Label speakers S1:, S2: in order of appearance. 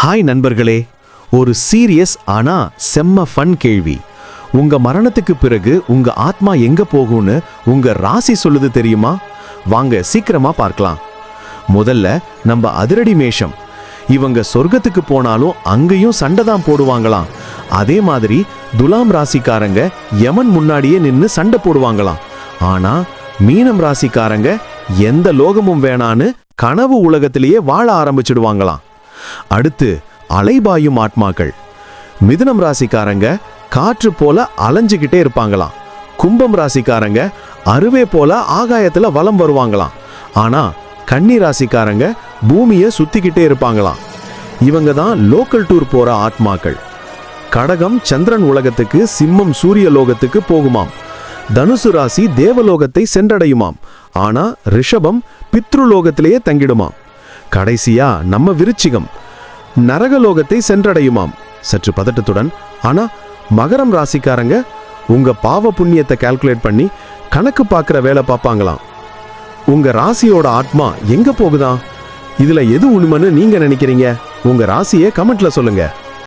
S1: Hi நண்பர்களே, ஒரு serious ஆனா செம்ம ஃபன் கேள்வி. உங்க மரணத்துக்கு பிறகு உங்க ஆத்மா எங்க போகும்னு உங்க ராசி சொல்லுது தெரியுமா? வாங்க சீக்கிரமா பார்க்கலாம். முதல்ல நம்ம அதிரடி மேஷம். இவங்க சொர்க்கத்துக்கு போனாலும் அங்கேயும் சண்டை தான் போடுவாங்களாம். அதே மாதிரி துலாம் ராசிக்காரங்க யமன் முன்னாடியே நின்னு சண்டை போடுவாங்களாம். ஆனா மீனம் ராசிக்காரங்க எந்த லோகமும் வேணான்னு கனவு உலகத்திலேயே வாழ ஆரம்பிச்சிடுவாங்களாம். அடுத்து அலைபாயும் ஆத்மாக்கள். மிதுனம் ராசிக்காரங்க காற்று போல அலைஞ்சுக்கிட்டே இருப்பாங்களாம். கும்பம் ராசிக்காரங்க அருவே போல ஆகாயத்துல வலம் வருவாங்களாம். ஆனா கன்னி ராசிக்காரங்க பூமியை சுத்திக்கிட்டே இருப்பாங்களாம். இவங்க தான் லோக்கல் டூர் போற ஆத்மாக்கள். கடகம் சந்திரன் உலகத்துக்கு, சிம்மம் சூரிய லோகத்துக்கு போகுமாம். தனுசு ராசி தேவலோகத்தை சென்றடையுமாம். ஆனா ரிஷபம் பித்ருலோகத்திலேயே தங்கிடுமாம். கடைசியா நம்ம விருச்சிகம் நரகலோகத்தை சென்றடையுமாம். சற்று பதட்டத்துடன். ஆனா மகரம் ராசிக்காரங்க உங்க பாவ புண்ணியத்தை கால்குலேட் பண்ணி கணக்கு பார்க்குற வேலை பார்ப்பாங்களாம். உங்க ராசியோட ஆத்மா எங்க போகுதா? இதுல எது உண்மைன்னு நீங்க நினைக்கிறீங்க? உங்க ராசியை கமெண்ட்ல சொல்லுங்க.